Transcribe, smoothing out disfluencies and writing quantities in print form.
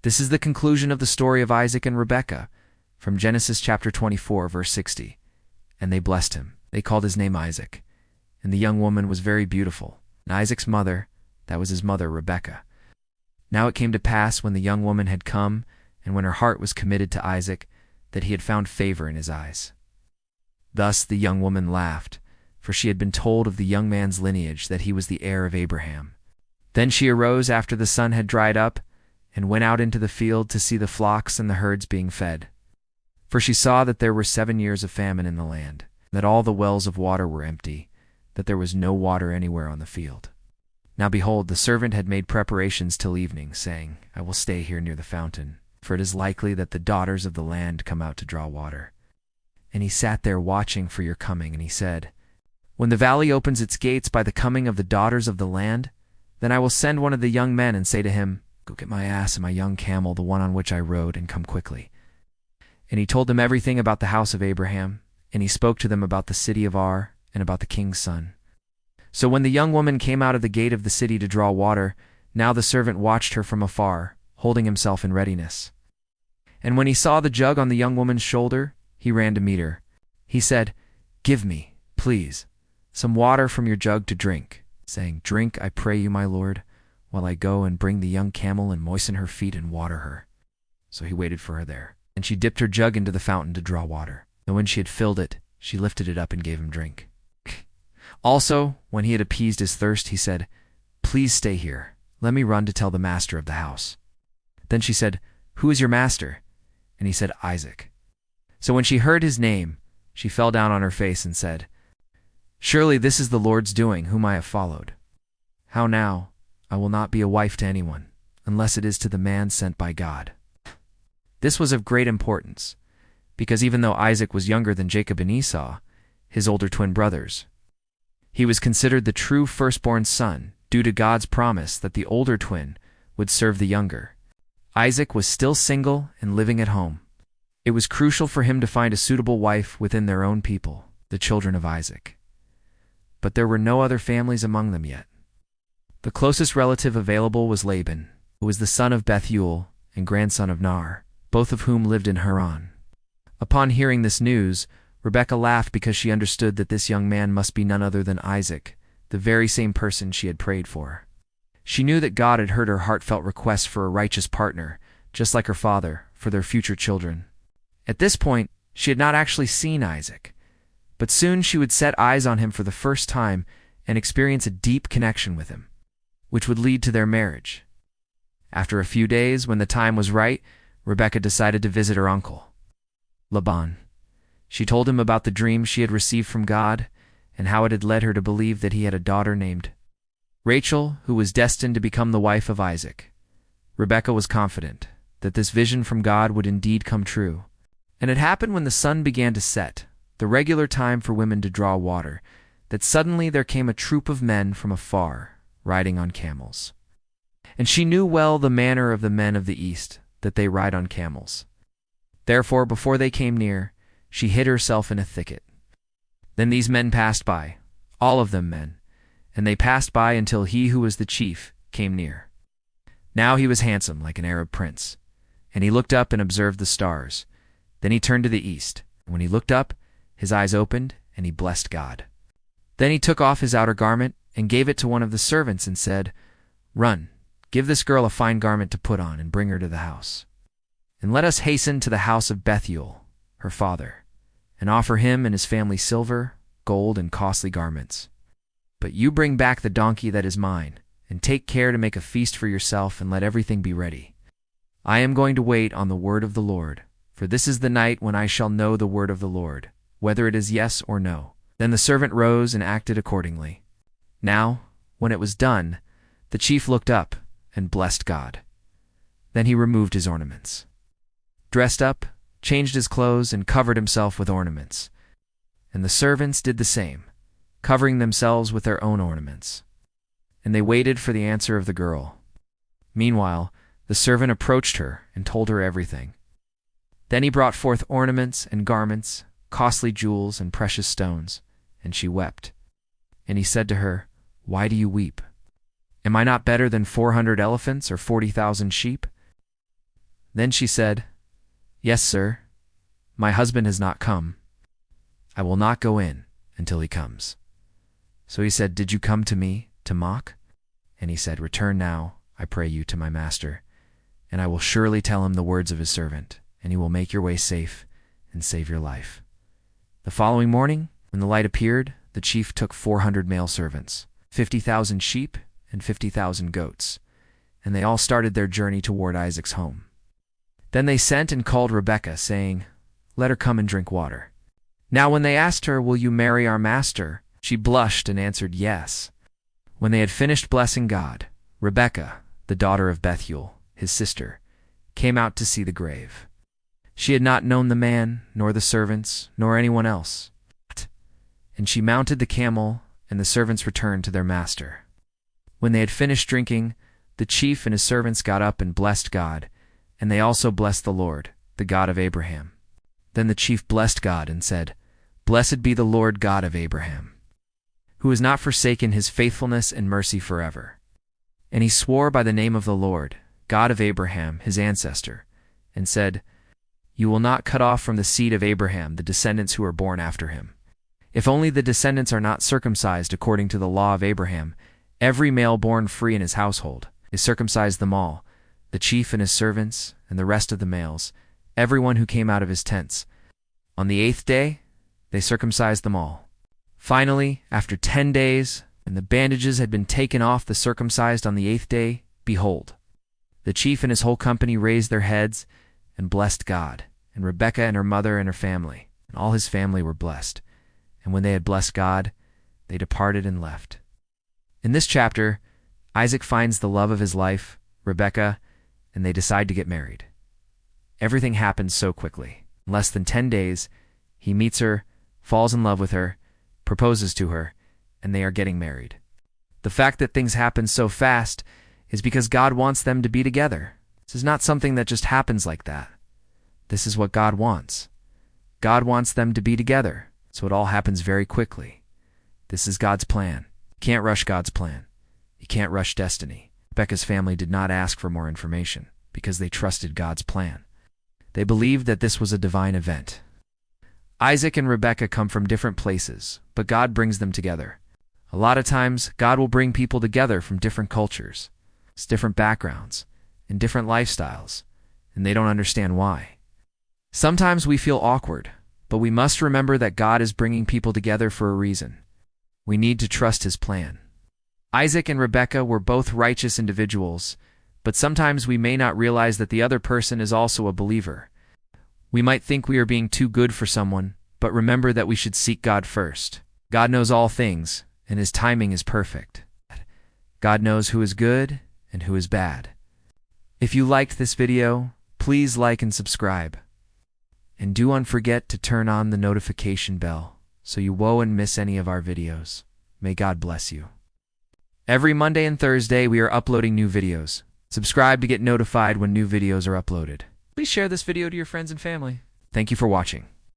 This is the conclusion of the story of Isaac and Rebekah from Genesis chapter 24, verse 60. And they blessed him. They called his name Isaac. And the young woman was very beautiful. And Isaac's mother, that was his mother, Rebekah. Now it came to pass when the young woman had come, and when her heart was committed to Isaac, that he had found favor in his eyes. Thus the young woman laughed, for she had been told of the young man's lineage that he was the heir of Abraham. Then she arose after the sun had dried up, and went out into the field to see the flocks and the herds being fed. For she saw that there were 7 years of famine in the land, that all the wells of water were empty, that there was no water anywhere on the field. Now behold, the servant had made preparations till evening, saying, I will stay here near the fountain, for it is likely that the daughters of the land come out to draw water. And he sat there watching for your coming, and he said, When the valley opens its gates by the coming of the daughters of the land, then I will send one of the young men and say to him, Go get my ass and my young camel, the one on which I rode, and come quickly. And he told them everything about the house of Abraham, and he spoke to them about the city of Ar, and about the king's son. So when the young woman came out of the gate of the city to draw water, now the servant watched her from afar, holding himself in readiness. And when he saw the jug on the young woman's shoulder, he ran to meet her. He said, Give me, please, some water from your jug to drink, saying, Drink, I pray you, my lord, while I go and bring the young camel and moisten her feet and water her. So he waited for her there. And she dipped her jug into the fountain to draw water. And when she had filled it, she lifted it up and gave him drink. Also, when he had appeased his thirst, he said, Please stay here. Let me run to tell the master of the house. Then she said, Who is your master? And he said, Isaac. So when she heard his name, she fell down on her face and said, Surely this is the Lord's doing, whom I have followed. How now? I will not be a wife to anyone, unless it is to the man sent by God. This was of great importance, because even though Isaac was younger than Jacob and Esau, his older twin brothers, he was considered the true firstborn son due to God's promise that the older twin would serve the younger. Isaac was still single and living at home. It was crucial for him to find a suitable wife within their own people, the children of Isaac. But there were no other families among them yet. The closest relative available was Laban, who was the son of Bethuel and grandson of Nar, both of whom lived in Haran. Upon hearing this news, Rebekah laughed because she understood that this young man must be none other than Isaac, the very same person she had prayed for. She knew that God had heard her heartfelt request for a righteous partner, just like her father, for their future children. At this point, she had not actually seen Isaac, but soon she would set eyes on him for the first time and experience a deep connection with him, which would lead to their marriage. After a few days, when the time was right, Rebekah decided to visit her uncle, Laban. She told him about the dream she had received from God and how it had led her to believe that he had a daughter named Rachel, who was destined to become the wife of Isaac. Rebekah was confident that this vision from God would indeed come true. And it happened when the sun began to set, the regular time for women to draw water, that suddenly there came a troop of men from afar, riding on camels. And she knew well the manner of the men of the east, that they ride on camels. Therefore, before they came near, she hid herself in a thicket. Then these men passed by, all of them men, and they passed by until he who was the chief came near. Now he was handsome like an Arab prince, and he looked up and observed the stars. Then he turned to the east. When he looked up, his eyes opened, and he blessed God. Then he took off his outer garment and gave it to one of the servants and said, Run, give this girl a fine garment to put on and bring her to the house. And let us hasten to the house of Bethuel, her father, and offer him and his family silver, gold, and costly garments. But you bring back the donkey that is mine, and take care to make a feast for yourself, and let everything be ready. I am going to wait on the word of the Lord, for this is the night when I shall know the word of the Lord, whether it is yes or no. Then the servant rose and acted accordingly. Now, when it was done, the chief looked up and blessed God. Then he removed his ornaments, dressed up, changed his clothes, and covered himself with ornaments. And the servants did the same, covering themselves with their own ornaments. And they waited for the answer of the girl. Meanwhile, the servant approached her and told her everything. Then he brought forth ornaments and garments, costly jewels and precious stones, and she wept. And he said to her, Why do you weep? Am I not better than 400 elephants or 40,000 sheep? Then she said, "Yes, sir. My husband has not come. I will not go in until he comes." So he said, "Did you come to me to mock?" And he said, "Return now, I pray you, to my master, and I will surely tell him the words of his servant, and he will make your way safe and save your life." The following morning, when the light appeared, the chief took 400 male servants, 50,000 sheep, and 50,000 goats, and they all started their journey toward Isaac's home. Then they sent and called Rebekah, saying, "Let her come and drink water." Now when they asked her, "Will you marry our master?" she blushed and answered, "Yes." When they had finished blessing God, Rebekah, the daughter of Bethuel, his sister, came out to see the grave. She had not known the man, nor the servants, nor anyone else. And she mounted the camel, and the servants returned to their master. When they had finished drinking, the chief and his servants got up and blessed God, and they also blessed the Lord, the God of Abraham. Then the chief blessed God and said, "Blessed be the Lord God of Abraham, who has not forsaken his faithfulness and mercy forever." And he swore by the name of the Lord, God of Abraham, his ancestor, and said, "You will not cut off from the seed of Abraham the descendants who are born after him. If only the descendants are not circumcised according to the law of Abraham, every male born free in his household is circumcised them all, the chief and his servants, and the rest of the males, everyone who came out of his tents. On the 8th day, they circumcised them all." Finally, after 10 days, when the bandages had been taken off the circumcised on the 8th day, behold, the chief and his whole company raised their heads and blessed God, and Rebekah and her mother and her family, and all his family were blessed. And when they had blessed God, they departed and left. In this chapter, Isaac finds the love of his life, Rebekah, and they decide to get married. Everything happens so quickly. In less than 10 days, he meets her, falls in love with her, proposes to her, and they are getting married. The fact that things happen so fast is because God wants them to be together. This is not something that just happens like that. This is what God wants. God wants them to be together, so it all happens very quickly. This is God's plan. You can't rush God's plan. You can't rush destiny. Rebekah's family did not ask for more information because they trusted God's plan. They believed that this was a divine event. Isaac and Rebekah come from different places, but God brings them together. A lot of times, God will bring people together from different cultures, different backgrounds, and different lifestyles, and they don't understand why. Sometimes we feel awkward, but we must remember that God is bringing people together for a reason. We need to trust His plan. Isaac and Rebekah were both righteous individuals, but sometimes we may not realize that the other person is also a believer. We might think we are being too good for someone, but remember that we should seek God first. God knows all things, and His timing is perfect. God knows who is good and who is bad. If you liked this video, please like and subscribe. And do not forget to turn on the notification bell so you won't miss any of our videos. May God bless you. Every Monday and Thursday we are uploading new videos. Subscribe to get notified when new videos are uploaded. Please share this video to your friends and family. Thank you for watching.